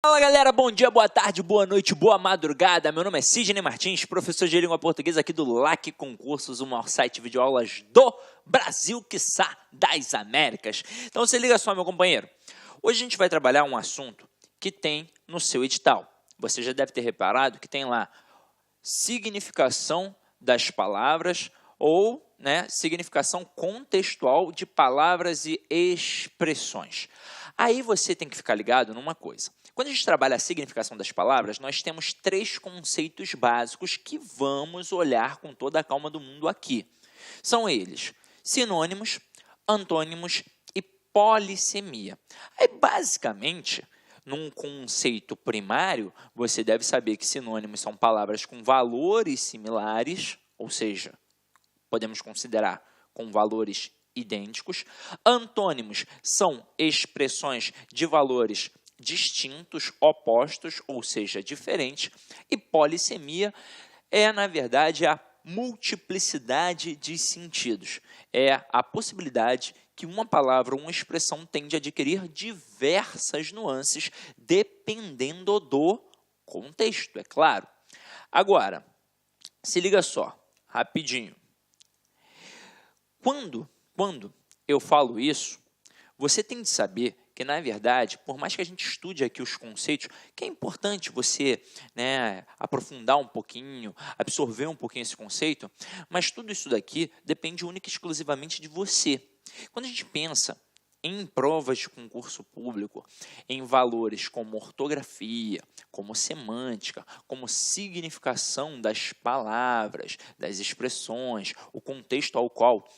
Fala galera, bom dia, boa tarde, boa noite, boa madrugada. Meu nome é Sidney Martins, professor de língua portuguesa aqui do LAC Concursos, o maior site de videoaulas do Brasil, quiçá das Américas. Então se liga só, meu companheiro. Hoje a gente vai trabalhar um assunto que tem no seu edital. Você já deve ter reparado que tem lá significação das palavras ou significação contextual de palavras e expressões. Aí você tem que ficar ligado numa coisa. Quando a gente trabalha a significação das palavras, nós temos 3 conceitos básicos que vamos olhar com toda a calma do mundo aqui. São eles: sinônimos, antônimos e polissemia. Aí, basicamente, num conceito primário, você deve saber que sinônimos são palavras com valores similares, ou seja, podemos considerar com valores idênticos. Antônimos são expressões de valores distintos, opostos, ou seja, diferentes. E polissemia é, na verdade, a multiplicidade de sentidos. É a possibilidade que uma palavra ou uma expressão tende a adquirir diversas nuances, dependendo do contexto, é claro. Agora, se liga só, rapidinho. Quando eu falo isso, você tem de saber que, na verdade, por mais que a gente estude aqui os conceitos, que é importante você aprofundar um pouquinho, absorver um pouquinho esse conceito, mas tudo isso daqui depende única e exclusivamente de você. Quando a gente pensa em provas de concurso público, em valores como ortografia, como semântica, como significação das palavras, das expressões, o contexto ao qual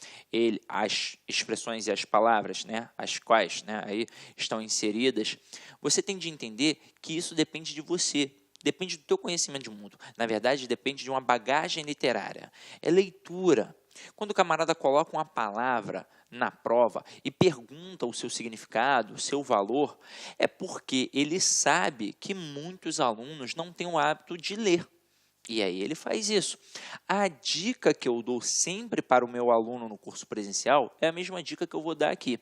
as expressões e as palavras, as quais aí estão inseridas, você tem de entender que isso depende de você. Depende do teu conhecimento de mundo. Na verdade, depende de uma bagagem literária. É leitura. Quando o camarada coloca uma palavra na prova e pergunta o seu significado, o seu valor, é porque ele sabe que muitos alunos não têm o hábito de ler. E aí ele faz isso. A dica que eu dou sempre para o meu aluno no curso presencial é a mesma dica que eu vou dar aqui.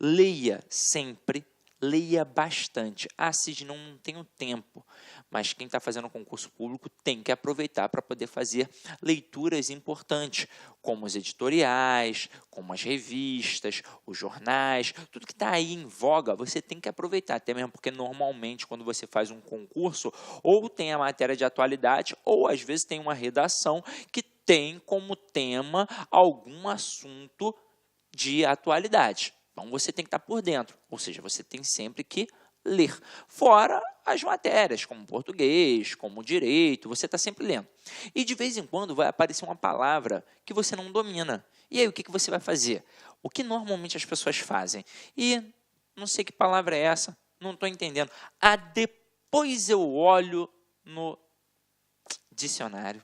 Leia sempre. Leia bastante. Cid, não tenho tempo. Mas quem está fazendo concurso público tem que aproveitar para poder fazer leituras importantes, como os editoriais, como as revistas, os jornais, tudo que está aí em voga, você tem que aproveitar, até mesmo porque normalmente quando você faz um concurso, ou tem a matéria de atualidade, ou às vezes tem uma redação que tem como tema algum assunto de atualidade. Então, você tem que estar por dentro, ou seja, você tem sempre que ler. Fora as matérias, como português, como direito, você está sempre lendo. E de vez em quando vai aparecer uma palavra que você não domina. E aí, o que você vai fazer? O que normalmente as pessoas fazem? E não sei que palavra é essa, não estou entendendo. Depois eu olho no dicionário.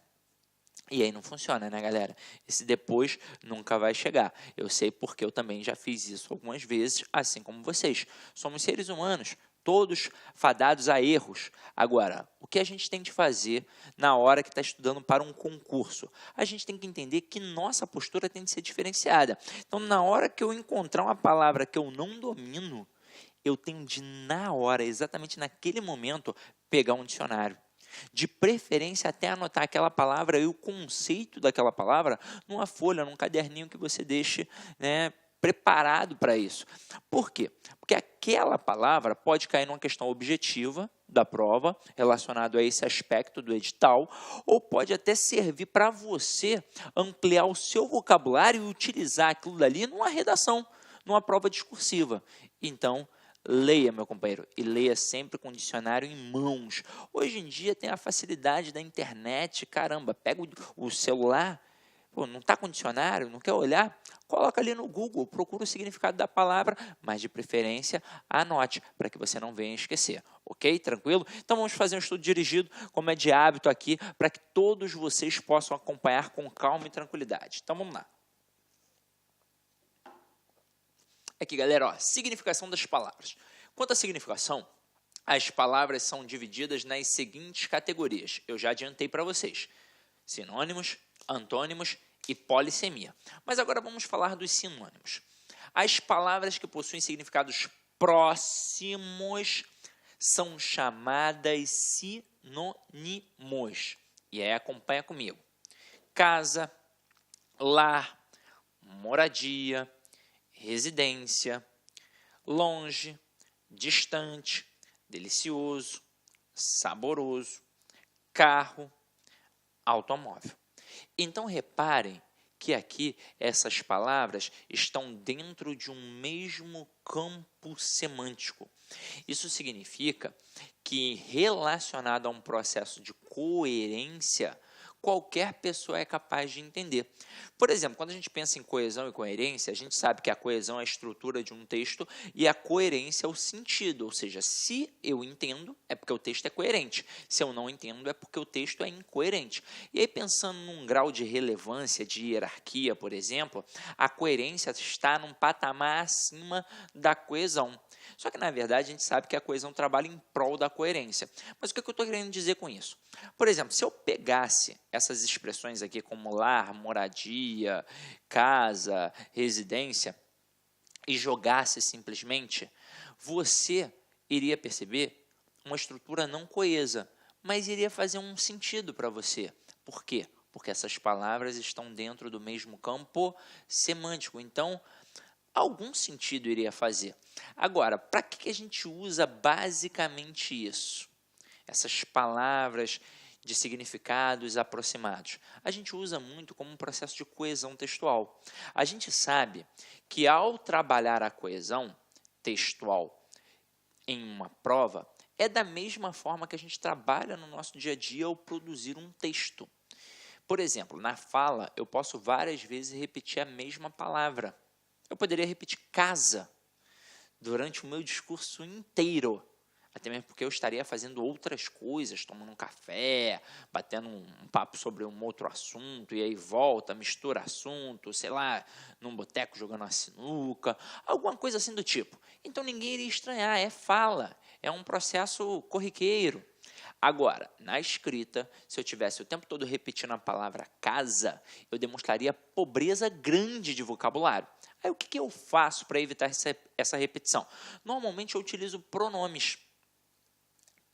E aí não funciona, né, galera? Esse depois nunca vai chegar. Eu sei porque eu também já fiz isso algumas vezes, assim como vocês. Somos seres humanos, todos fadados a erros. Agora, o que a gente tem de fazer na hora que está estudando para um concurso? A gente tem que entender que nossa postura tem de ser diferenciada. Então, na hora que eu encontrar uma palavra que eu não domino, eu tenho de, na hora, exatamente naquele momento, pegar um dicionário. De preferência até anotar aquela palavra e o conceito daquela palavra numa folha, num caderninho que você deixe preparado para isso. Por quê? Porque aquela palavra pode cair numa questão objetiva da prova, relacionado a esse aspecto do edital, ou pode até servir para você ampliar o seu vocabulário e utilizar aquilo dali numa redação, numa prova discursiva. Então, leia, meu companheiro, e leia sempre com o dicionário em mãos. Hoje em dia tem a facilidade da internet, caramba, pega o celular, não está com dicionário, não quer olhar? Coloca ali no Google, procura o significado da palavra, mas de preferência anote, para que você não venha esquecer, ok? Tranquilo? Então vamos fazer um estudo dirigido, como é de hábito aqui, para que todos vocês possam acompanhar com calma e tranquilidade. Então vamos lá. Aqui, galera, significação das palavras. Quanto à significação, as palavras são divididas nas seguintes categorias. Eu já adiantei para vocês. Sinônimos, antônimos e polissemia. Mas agora vamos falar dos sinônimos. As palavras que possuem significados próximos são chamadas sinônimos. E aí acompanha comigo. Casa, lar, moradia, residência, longe, distante, delicioso, saboroso, carro, automóvel. Então, reparem que aqui essas palavras estão dentro de um mesmo campo semântico. Isso significa que, relacionado a um processo de coerência, qualquer pessoa é capaz de entender. Por exemplo, quando a gente pensa em coesão e coerência, a gente sabe que a coesão é a estrutura de um texto e a coerência é o sentido, ou seja, se eu entendo, é porque o texto é coerente. Se eu não entendo, é porque o texto é incoerente. E aí, pensando num grau de relevância, de hierarquia, por exemplo, a coerência está num patamar acima da coesão. Só que, na verdade, a gente sabe que a coesão trabalha em prol da coerência. Mas o que eu estou querendo dizer com isso? Por exemplo, se eu pegasse essas expressões aqui como lar, moradia, casa, residência, e jogasse simplesmente, você iria perceber uma estrutura não coesa, mas iria fazer um sentido para você. Por quê? Porque essas palavras estão dentro do mesmo campo semântico. Então, algum sentido iria fazer. Agora, para que a gente usa basicamente isso? Essas palavras de significados aproximados. A gente usa muito como um processo de coesão textual. A gente sabe que ao trabalhar a coesão textual em uma prova, é da mesma forma que a gente trabalha no nosso dia a dia ao produzir um texto. Por exemplo, na fala, eu posso várias vezes repetir a mesma palavra. Eu poderia repetir casa durante o meu discurso inteiro, até mesmo porque eu estaria fazendo outras coisas, tomando um café, batendo um papo sobre um outro assunto, e aí volta, mistura assunto, sei lá, num boteco jogando uma sinuca, alguma coisa assim do tipo. Então ninguém iria estranhar, é fala, é um processo corriqueiro. Agora, na escrita, se eu tivesse o tempo todo repetindo a palavra casa, eu demonstraria pobreza grande de vocabulário. Aí o que eu faço para evitar essa repetição? Normalmente eu utilizo pronomes,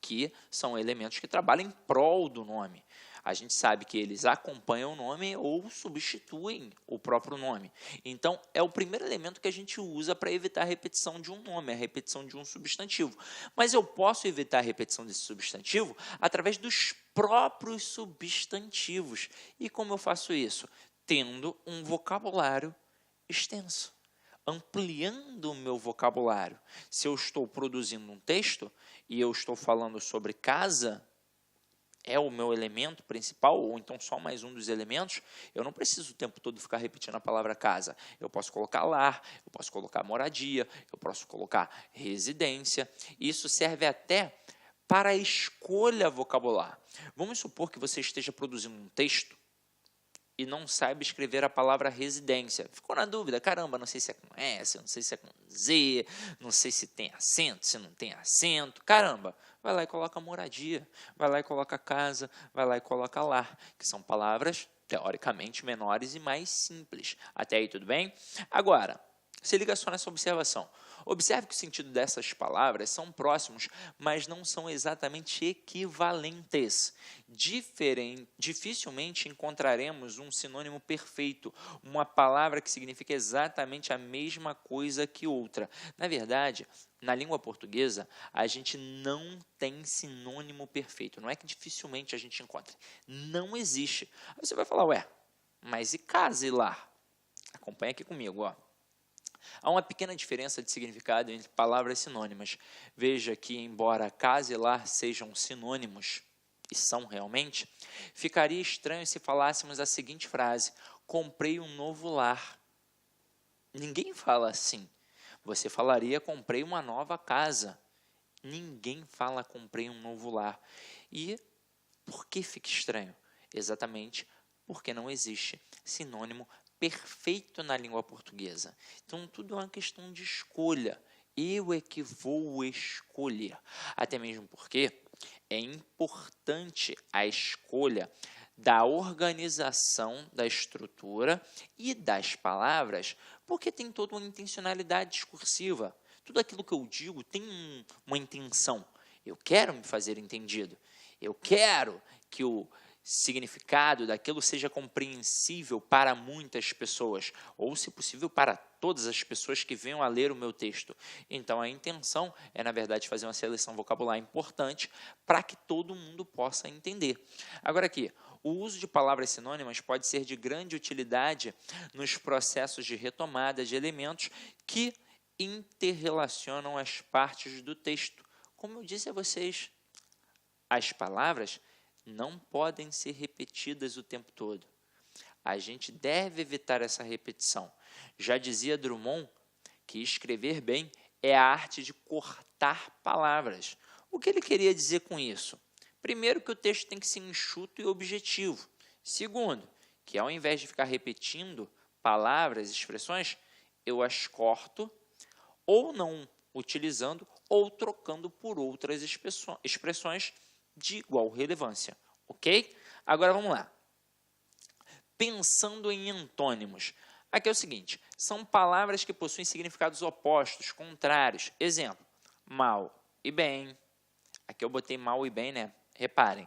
que são elementos que trabalham em prol do nome. A gente sabe que eles acompanham o nome ou substituem o próprio nome. Então, é o primeiro elemento que a gente usa para evitar a repetição de um nome, a repetição de um substantivo. Mas eu posso evitar a repetição desse substantivo através dos próprios substantivos. E como eu faço isso? Tendo um vocabulário extenso, ampliando o meu vocabulário. Se eu estou produzindo um texto e eu estou falando sobre casa, é o meu elemento principal, ou então só mais um dos elementos, eu não preciso o tempo todo ficar repetindo a palavra casa. Eu posso colocar lar, eu posso colocar moradia, eu posso colocar residência. Isso serve até para a escolha vocabular. Vamos supor que você esteja produzindo um texto e não saiba escrever a palavra residência. Ficou na dúvida, caramba, não sei se é com S, não sei se é com Z, não sei se tem acento, se não tem acento. Caramba, vai lá e coloca moradia, vai lá e coloca casa, vai lá e coloca lar, que são palavras teoricamente menores e mais simples. Até aí tudo bem? Agora, se liga só nessa observação. Observe que o sentido dessas palavras são próximos, mas não são exatamente equivalentes. Dificilmente encontraremos um sinônimo perfeito, uma palavra que significa exatamente a mesma coisa que outra. Na verdade, na língua portuguesa, a gente não tem sinônimo perfeito. Não é que dificilmente a gente encontre. Não existe. Aí você vai falar, ué, mas e casa e lar? Acompanha aqui comigo, ó. Há uma pequena diferença de significado entre palavras sinônimas. Veja que, embora casa e lar sejam sinônimos, e são realmente, ficaria estranho se falássemos a seguinte frase: comprei um novo lar. Ninguém fala assim. Você falaria: comprei uma nova casa. Ninguém fala: comprei um novo lar. E por que fica estranho? Exatamente porque não existe sinônimo perfeito na língua portuguesa. Então, tudo é uma questão de escolha. Eu é que vou escolher. Até mesmo porque é importante a escolha da organização da estrutura e das palavras, porque tem toda uma intencionalidade discursiva. Tudo aquilo que eu digo tem uma intenção. Eu quero me fazer entendido. Eu quero que o significado daquilo seja compreensível para muitas pessoas, ou, se possível, para todas as pessoas que venham a ler o meu texto. Então, a intenção é, na verdade, fazer uma seleção vocabular importante para que todo mundo possa entender. Agora aqui, o uso de palavras sinônimas pode ser de grande utilidade nos processos de retomada de elementos que interrelacionam as partes do texto. Como eu disse a vocês, as palavras não podem ser repetidas o tempo todo. A gente deve evitar essa repetição. Já dizia Drummond que escrever bem é a arte de cortar palavras. O que ele queria dizer com isso? Primeiro, que o texto tem que ser enxuto e objetivo. Segundo, que ao invés de ficar repetindo palavras, expressões, eu as corto, ou não utilizando, ou trocando por outras expressões de igual relevância, ok? Agora vamos lá. Pensando em antônimos. Aqui é o seguinte, são palavras que possuem significados opostos, contrários. Exemplo, mal e bem. Aqui eu botei mal e bem, né? Reparem,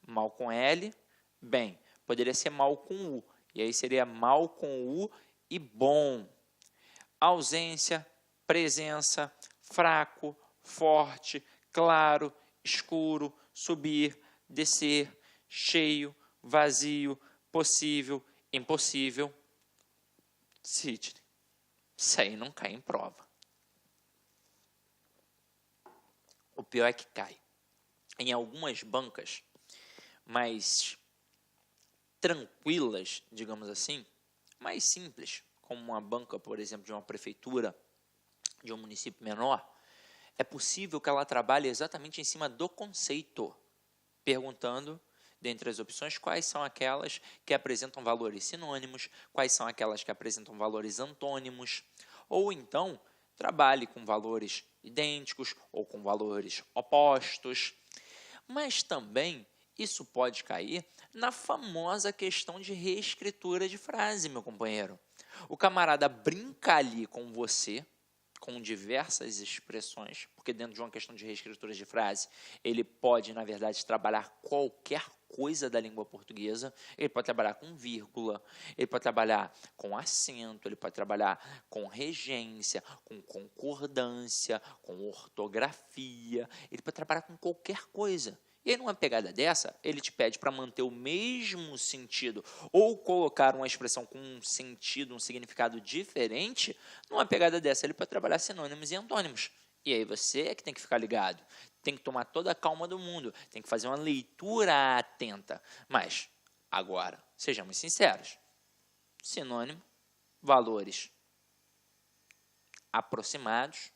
mal com L, bem. Poderia ser mal com U, e aí seria mal com U e bom. Ausência, presença, fraco, forte, claro, escuro, subir, descer, cheio, vazio, possível, impossível. Sidney, isso aí não cai em prova. O pior é que cai. Em algumas bancas mais tranquilas, digamos assim, mais simples, como uma banca, por exemplo, de uma prefeitura, de um município menor, é possível que ela trabalhe exatamente em cima do conceito, perguntando, dentre as opções, quais são aquelas que apresentam valores sinônimos, quais são aquelas que apresentam valores antônimos, ou então trabalhe com valores idênticos ou com valores opostos. Mas também isso pode cair na famosa questão de reescritura de frase, meu companheiro. O camarada brinca ali com você, com diversas expressões, porque dentro de uma questão de reescritura de frase, ele pode, na verdade, trabalhar qualquer coisa da língua portuguesa. Ele pode trabalhar com vírgula, ele pode trabalhar com acento, ele pode trabalhar com regência, com concordância, com ortografia, ele pode trabalhar com qualquer coisa. E aí, numa pegada dessa, ele te pede para manter o mesmo sentido ou colocar uma expressão com um sentido, um significado diferente. Numa pegada dessa, ele pode trabalhar sinônimos e antônimos. E aí você é que tem que ficar ligado. Tem que tomar toda a calma do mundo. Tem que fazer uma leitura atenta. Mas, agora, sejamos sinceros. Sinônimo, valores aproximados.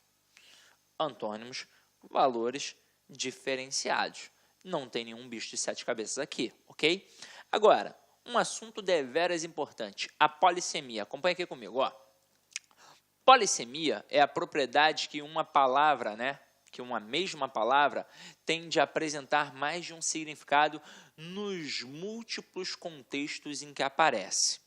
Antônimos, valores diferenciados. Não tem nenhum bicho de 7 cabeças aqui, ok? Agora, um assunto deveras importante, a polissemia. Acompanha aqui comigo, ó. Polissemia é a propriedade que uma palavra, que uma mesma palavra tende a apresentar mais de um significado nos múltiplos contextos em que aparece.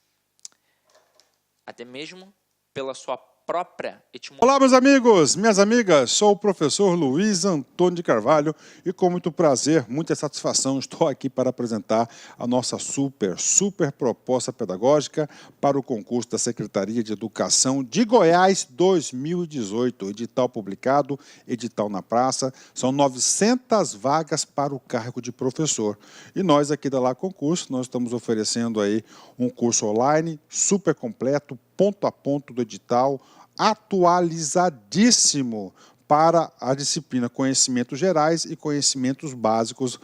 Até mesmo pela sua própria etimologia. Olá, meus amigos, minhas amigas, sou o professor Luiz Antônio de Carvalho e com muito prazer, muita satisfação, estou aqui para apresentar a nossa super proposta pedagógica para o concurso da Secretaria de Educação de Goiás 2018, edital publicado, edital na praça, são 900 vagas para o cargo de professor. E nós aqui da Lá Concurso, nós estamos oferecendo aí um curso online super completo, ponto a ponto do edital, atualizadíssimo para a disciplina Conhecimentos Gerais e Conhecimentos Básicos,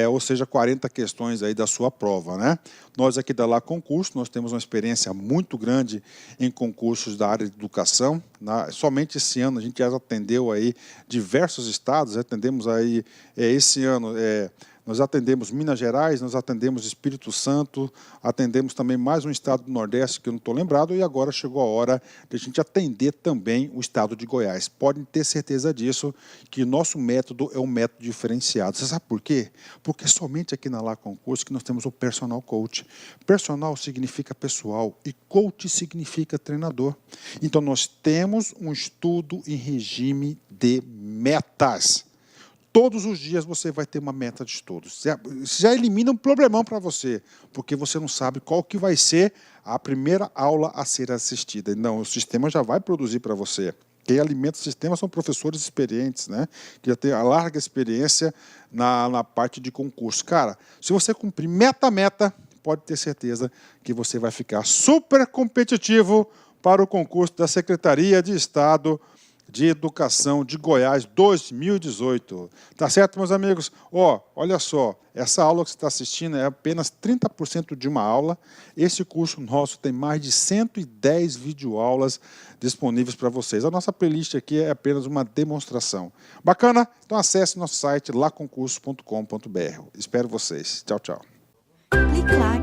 ou seja, 40 questões aí da sua prova, né? Nós aqui da Lá Concurso, nós temos uma experiência muito grande em concursos da área de educação. Somente esse ano a gente já atendeu aí diversos estados, atendemos aí esse ano... Nós atendemos Minas Gerais, nós atendemos Espírito Santo, atendemos também mais um estado do Nordeste, que eu não estou lembrado, e agora chegou a hora de a gente atender também o estado de Goiás. Podem ter certeza disso, que nosso método é um método diferenciado. Você sabe por quê? Porque somente aqui na Lá Concurso que nós temos o Personal Coach. Personal significa pessoal e coach significa treinador. Então, nós temos um estudo em regime de metas. Todos os dias você vai ter uma meta de estudos. Já elimina um problemão para você, porque você não sabe qual que vai ser a primeira aula a ser assistida. Não, o sistema já vai produzir para você. Quem alimenta o sistema são professores experientes, né? Que já têm a larga experiência na parte de concurso. Cara, se você cumprir meta, pode ter certeza que você vai ficar super competitivo para o concurso da Secretaria de Estado de Educação de Goiás 2018. Tá certo, meus amigos? Olha só, essa aula que você está assistindo é apenas 30% de uma aula. Esse curso nosso tem mais de 110 videoaulas disponíveis para vocês. A nossa playlist aqui é apenas uma demonstração. Bacana? Então acesse nosso site laconcurso.com.br. Espero vocês. Tchau, tchau. Clique lá.